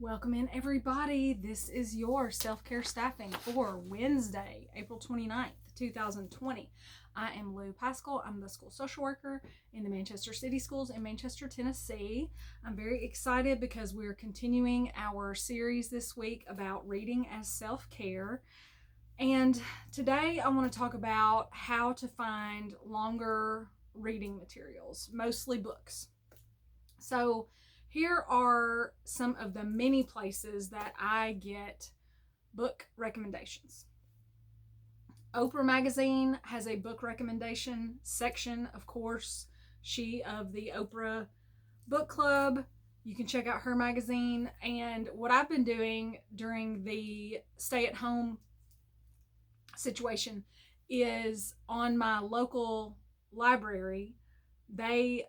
Welcome in, everybody. This is your self-care staffing for Wednesday, April 29th, 2020. I am Lou Pascal. I'm the school social worker in the Manchester City Schools in Manchester, Tennessee. I'm very excited because we're continuing our series this week about reading as self-care. And today I want to talk about how to find longer reading materials, mostly books. So here are some of the many places that I get book recommendations. Oprah Magazine has a book recommendation section, of course. She of the Oprah Book Club. You can check out her magazine. And what I've been doing during the stay-at-home situation is on my local library, they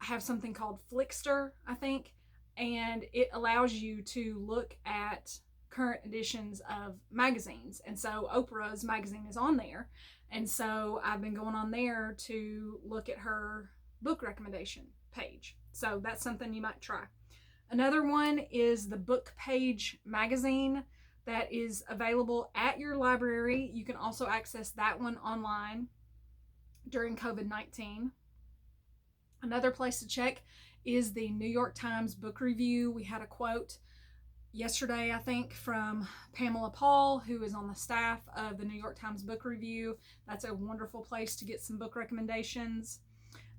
have something called Flickster, I think, and it allows you to look at current editions of magazines. And so Oprah's magazine is on there. And so I've been going on there to look at her book recommendation page. So that's something you might try. Another one is the Book Page magazine that is available at your library. You can also access that one online during COVID-19. Another place to check is the New York Times Book Review. We had a quote yesterday, I think, from Pamela Paul, who is on the staff of the New York Times Book Review. That's a wonderful place to get some book recommendations.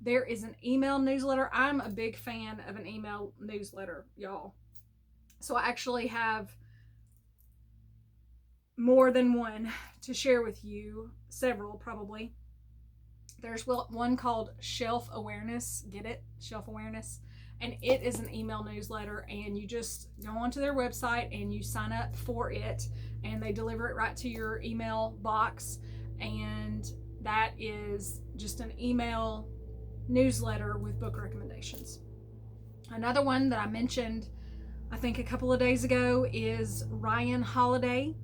There is an email newsletter. I'm a big fan of an email newsletter, y'all. So I actually have more than one to share with you, several probably. There's one called Shelf Awareness. Get it? Shelf Awareness. And it is an email newsletter, and you just go onto their website and you sign up for it, and they deliver it right to your email box. And that is just an email newsletter with book recommendations. Another one that I mentioned, I think a couple of days ago, is Ryan Holiday.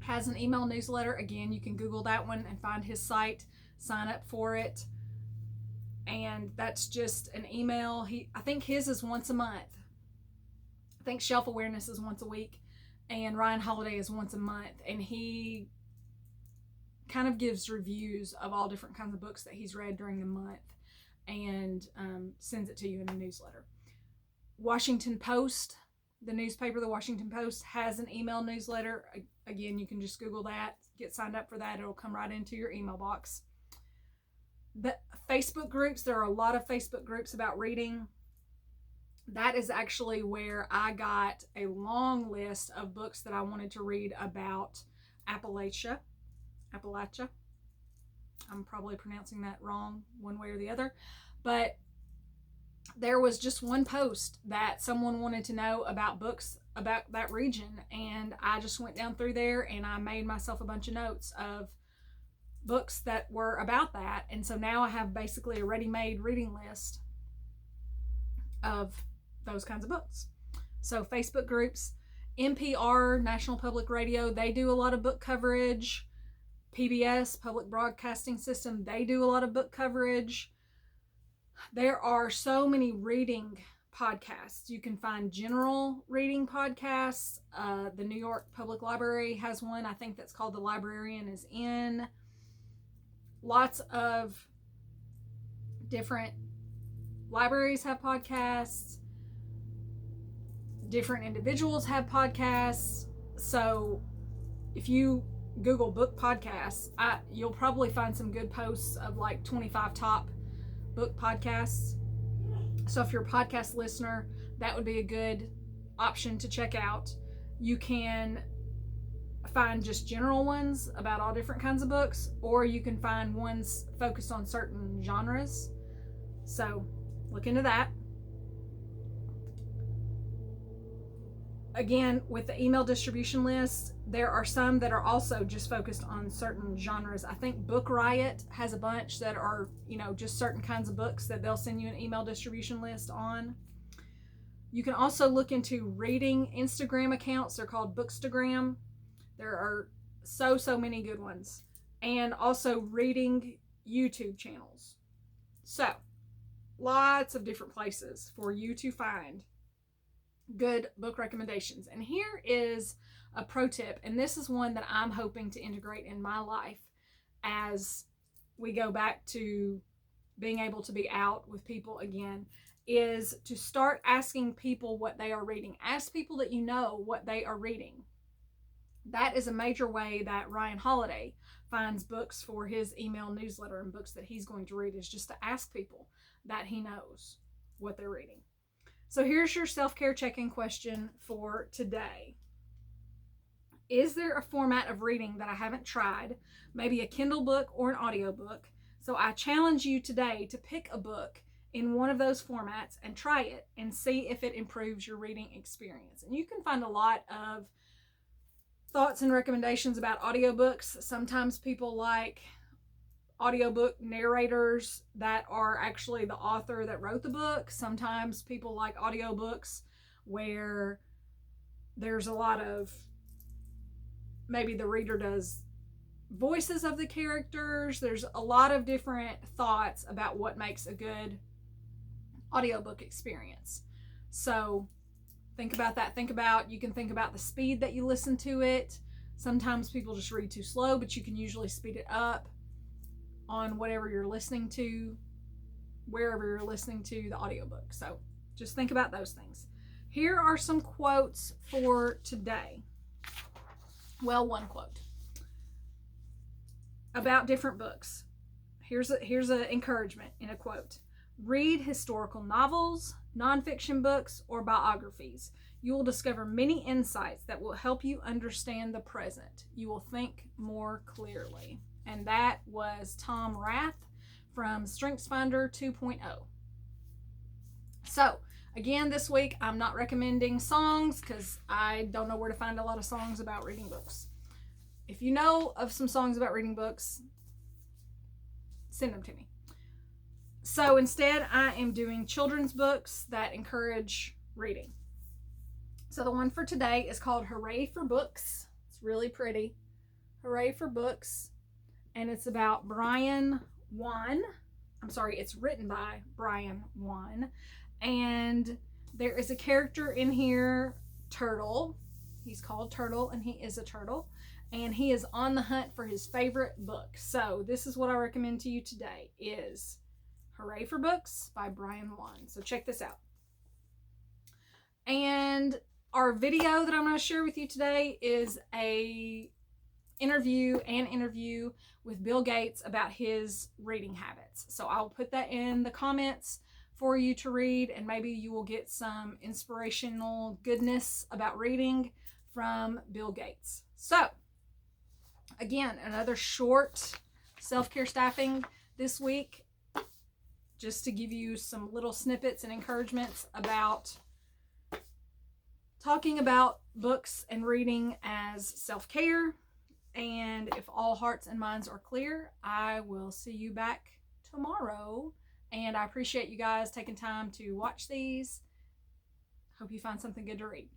Has an email newsletter. Again, you can Google that one and find his site. Sign up for it, and that's just an email. I think his is once a month. I think Shelf Awareness is once a week, and Ryan Holiday is once a month, and he kind of gives reviews of all different kinds of books that he's read during the month and sends it to you in a newsletter. Washington Post, the newspaper, the Washington Post, has an email newsletter. Again, you can just Google that, get signed up for that. It'll come right into your email box. The Facebook groups, there are a lot of Facebook groups about reading. That is actually where I got a long list of books that I wanted to read about Appalachia. I'm probably pronouncing that wrong one way or the other, but there was just one post that someone wanted to know about books about that region, and I just went down through there and I made myself a bunch of notes of books that were about that. And so now I have basically a ready-made reading list of those kinds of books. So Facebook groups, NPR, National Public Radio, they do a lot of book coverage. PBS, Public Broadcasting System, they do a lot of book coverage. There are so many reading podcasts. You can find general reading podcasts. The New York Public Library has one, I think, that's called The Librarian is In. Lots of different libraries have podcasts. Different individuals have podcasts. So if you Google book podcasts, you'll probably find some good posts of like 25 top book podcasts. So if you're a podcast listener, that would be a good option to check out. You can find just general ones about all different kinds of books, or you can find ones focused on certain genres. So look into that. Again, with the email distribution list, there are some that are also just focused on certain genres. I think Book Riot has a bunch that are, just certain kinds of books that they'll send you an email distribution list on. You can also look into reading Instagram accounts. They're called Bookstagram. There are so many good ones. And also reading YouTube channels. So, lots of different places for you to find good book recommendations. And here is a pro tip, and this is one that I'm hoping to integrate in my life as we go back to being able to be out with people again, is to start asking people what they are reading. Ask people that you know what they are reading. That is a major way that Ryan Holiday finds books for his email newsletter and books that he's going to read, is just to ask people that he knows what they're reading. So here's your self-care check-in question for today. Is there a format of reading that I haven't tried? Maybe a Kindle book or an audiobook. So I challenge you today to pick a book in one of those formats and try it and see if it improves your reading experience. And you can find a lot of thoughts and recommendations about audiobooks. Sometimes people like audiobook narrators that are actually the author that wrote the book. Sometimes people like audiobooks where there's a lot of, maybe the reader does voices of the characters. There's a lot of different thoughts about what makes a good audiobook experience. So think about that. You can think about the speed that you listen to it. Sometimes people just read too slow, but you can usually speed it up on whatever you're listening to, wherever you're listening to the audiobook. So just think about those things. Here are some quotes for today. Well, one quote about different books. Here's an encouragement in a quote. Read historical novels, nonfiction books, or biographies. You will discover many insights that will help you understand the present. You will think more clearly. And that was Tom Rath from StrengthsFinder 2.0. So, again, this week I'm not recommending songs because I don't know where to find a lot of songs about reading books. If you know of some songs about reading books, send them to me. So instead, I am doing children's books that encourage reading. So the one for today is called Hooray for Books. It's really pretty. Hooray for Books. And it's about Brian One. It's written by Brian One. And there is a character in here, Turtle. He's called Turtle, and he is a turtle. And he is on the hunt for his favorite book. So this is what I recommend to you today, is Hooray for Books by Brian One. So check this out. And our video that I'm going to share with you today is an interview with Bill Gates about his reading habits. So I'll put that in the comments for you to read, and maybe you will get some inspirational goodness about reading from Bill Gates. So again, another short self-care staffing this week, just to give you some little snippets and encouragements about talking about books and reading as self-care. And if all hearts and minds are clear, I will see you back tomorrow. And I appreciate you guys taking time to watch these. Hope you find something good to read.